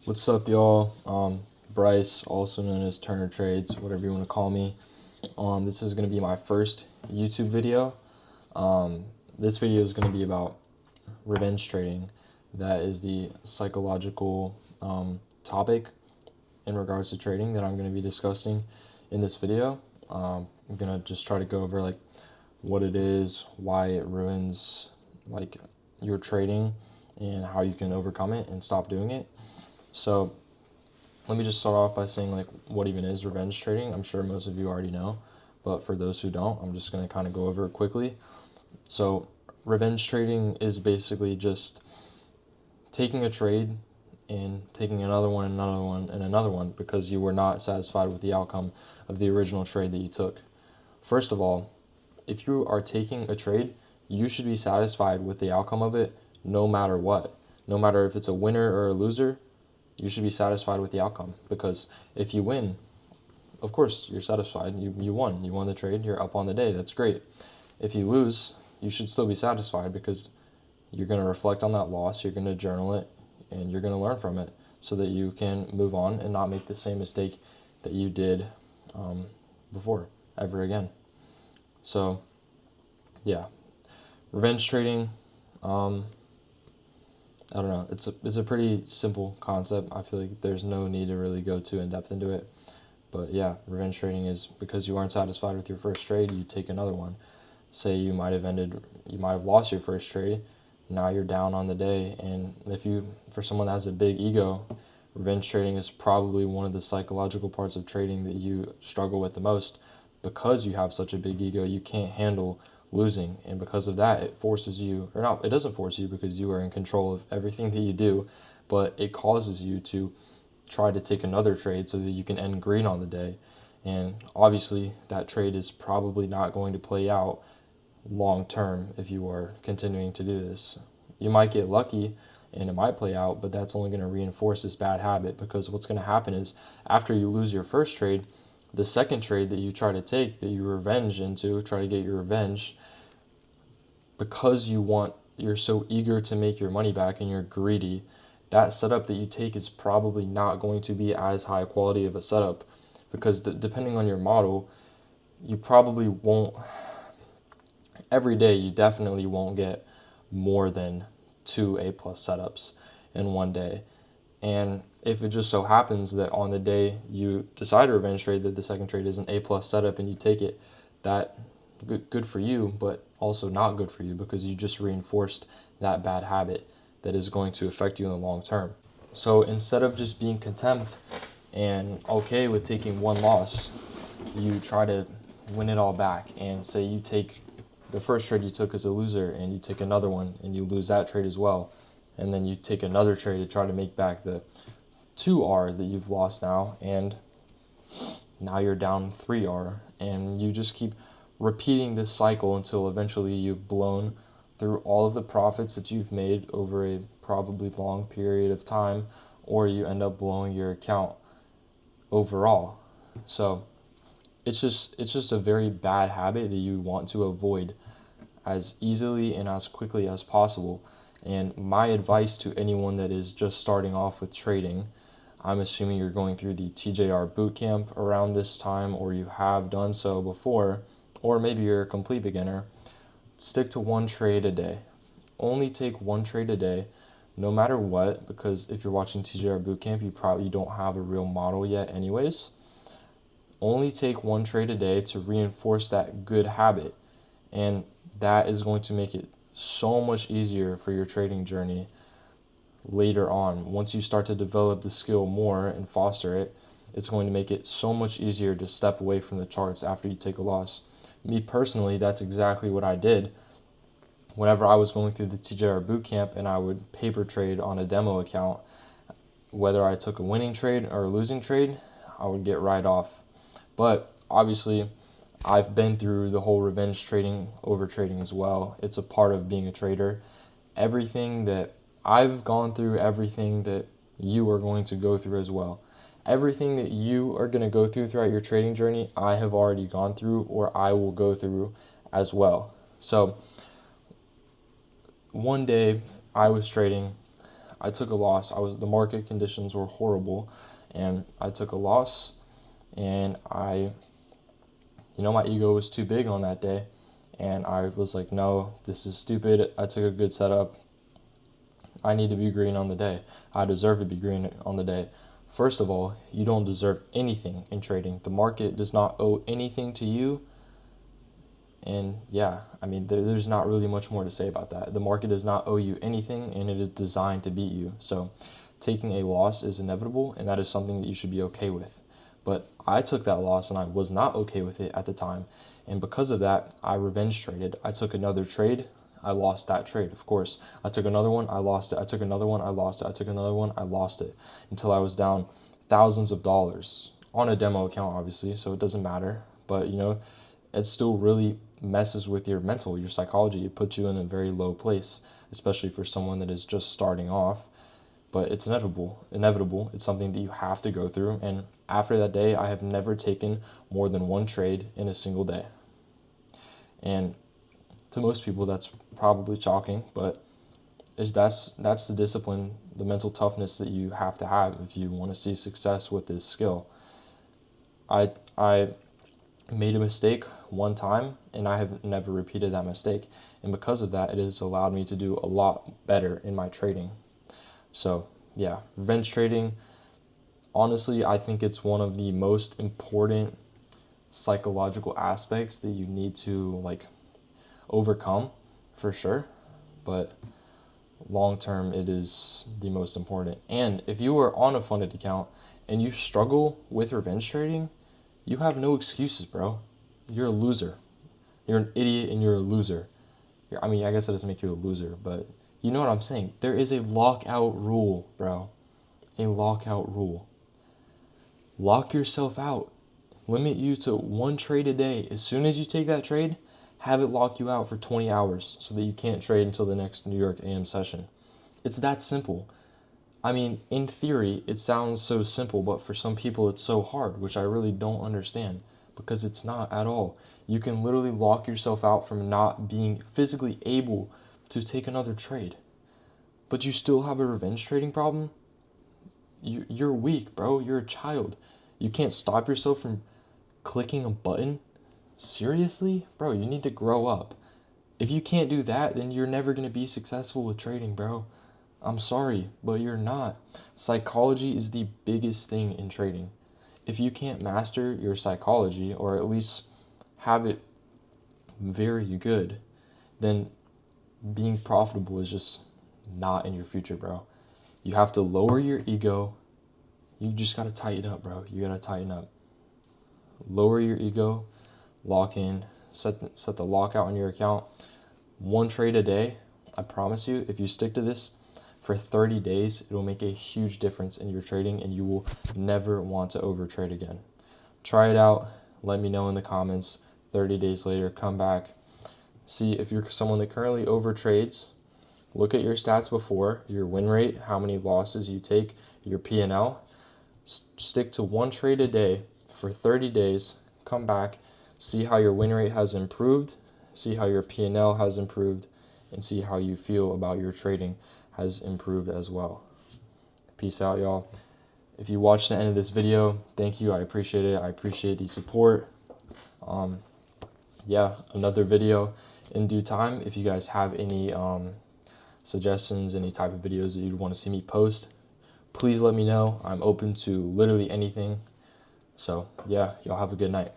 What's up, y'all? Bryce, also known as Turner Trades, whatever you want to call me. This is going to be my first YouTube video. This video is going to be about revenge trading. That is the psychological topic in regards to trading that I'm going to be discussing in this video. I'm going to just try to go over what it is, why it ruins your trading, and how you can overcome it and stop doing it. So let me just start off by saying what even is revenge trading. I'm sure most of you already know, but for those who don't, I'm just going to kind of go over it quickly. So revenge trading is basically just taking a trade and taking another one, and another one because you were not satisfied with the outcome of the original trade that you took. First of all, if you are taking a trade, you should be satisfied with the outcome of it no matter what. No matter if it's a winner or a loser, you should be satisfied with the outcome, because if you win, of course you're satisfied. You won the trade, you're up on the day, that's great. If you lose, you should still be satisfied, because you're going to reflect on that loss, you're going to journal it, and you're going to learn from it so that you can move on and not make the same mistake that you did before ever again. So yeah, revenge trading, I don't know. It's a pretty simple concept. I feel like there's no need to really go too in depth into it. But yeah, revenge trading is because you aren't satisfied with your first trade, you take another one. Say you might have lost your first trade. Now you're down on the day, and for someone that has a big ego, revenge trading is probably one of the psychological parts of trading that you struggle with the most, because you have such a big ego. You can't handle losing, and because of that, it forces you, or not, it doesn't force you, because you are in control of everything that you do, but it causes you to try to take another trade so that you can end green on the day. And obviously that trade is probably not going to play out long term if you are continuing to do this. You might get lucky and it might play out, but that's only going to reinforce this bad habit, because what's going to happen is, after you lose your first trade, the second trade that you try to take, that you try to get your revenge, because you're so eager to make your money back and you're greedy, that setup that you take is probably not going to be as high quality of a setup, because depending on your model, you probably won't, every day you definitely won't get more than 2 A+ setups in one day. And if it just so happens that on the day you decide to revenge trade, that the second trade is an A+ setup and you take it, that good for you, but also not good for you, because you just reinforced that bad habit that is going to affect you in the long term. So instead of just being content and okay with taking one loss, you try to win it all back. And say you take the first trade you took as a loser, and you take another one and you lose that trade as well, and then you take another trade to try to make back the 2R that you've lost now, and now you're down 3R, and you just keep repeating this cycle until eventually you've blown through all of the profits that you've made over a probably long period of time, or you end up blowing your account overall. So it's just a very bad habit that you want to avoid as easily and as quickly as possible. And my advice to anyone that is just starting off with trading, I'm assuming you're going through the TJR bootcamp around this time, or you have done so before, or maybe you're a complete beginner, stick to one trade a day. Only take one trade a day, no matter what, because if you're watching TJR bootcamp, you probably don't have a real model yet anyways. Only take one trade a day to reinforce that good habit, and that is going to make it so much easier for your trading journey later on. Once you start to develop the skill more and foster it, it's going to make it so much easier to step away from the charts after you take a loss. Me personally, that's exactly what I did. Whenever I was going through the TJR bootcamp and I would paper trade on a demo account, whether I took a winning trade or a losing trade, I would get right off. But obviously, I've been through the whole revenge trading, over trading as well. It's a part of being a trader. Everything that I've gone through, everything that you are going to go through as well. Everything that you are going to go through throughout your trading journey, I have already gone through, or I will go through as well. So one day I was trading. I took a loss. The market conditions were horrible, and I took a loss, and my ego was too big on that day, and I was like, no, this is stupid. I took a good setup. I need to be green on the day. I deserve to be green on the day. First of all, you don't deserve anything in trading. The market does not owe anything to you. And yeah, I mean, there's not really much more to say about that. The market does not owe you anything, and it is designed to beat you. So taking a loss is inevitable, and that is something that you should be okay with. But I took that loss, and I was not okay with it at the time. And because of that, I revenge traded. I took another trade. I lost that trade, of course. I took another one. I lost it. I took another one. I lost it. I took another one. I lost it until I was down thousands of dollars on a demo account, obviously, so it doesn't matter. But, it still really messes with your mental, your psychology. It puts you in a very low place, especially for someone that is just starting off. But it's inevitable. It's something that you have to go through. And after that day, I have never taken more than one trade in a single day. And to most people, that's probably shocking, but that's the discipline, the mental toughness that you have to have if you want to see success with this skill. I made a mistake one time, and I have never repeated that mistake. And because of that, it has allowed me to do a lot better in my trading. So yeah, revenge trading, honestly, I think it's one of the most important psychological aspects that you need to overcome, for sure. But long term, it is the most important. And if you are on a funded account and you struggle with revenge trading, you have no excuses, bro. You're a loser. You're an idiot and you're a loser. I guess that doesn't make you a loser, but you know what I'm saying. There is a lockout rule, bro. A lockout rule. Lock yourself out. Limit you to one trade a day. As soon as you take that trade, have it lock you out for 20 hours so that you can't trade until the next New York AM session. It's that simple. In theory, it sounds so simple, but for some people it's so hard, which I really don't understand, because it's not at all. You can literally lock yourself out from not being physically able to take another trade. But you still have a revenge trading problem? You're weak, bro. You're a child. You can't stop yourself from clicking a button? Seriously? Bro, you need to grow up. If you can't do that, then you're never going to be successful with trading, bro. I'm sorry, but you're not. Psychology is the biggest thing in trading. If you can't master your psychology, or at least have it very good, then being profitable is just not in your future, bro. You have to lower your ego. You just got to tighten up, bro. You got to tighten up. Lower your ego, lock in, set the lockout on your account. One trade a day. I promise you, if you stick to this for 30 days, it will make a huge difference in your trading, and you will never want to overtrade again. Try it out. Let me know in the comments. 30 days later, come back. See if you're someone that currently overtrades. Look at your stats before, your win rate, how many losses you take, your P&L. Stick to one trade a day for 30 days. Come back. See how your win rate has improved. See how your P&L has improved. And see how you feel about your trading has improved as well. Peace out, y'all. If you watched the end of this video, thank you. I appreciate it. I appreciate the support. Another video in due time. If you guys have any suggestions, any type of videos that you'd want to see me post, please let me know. I'm open to literally anything. So yeah, y'all have a good night.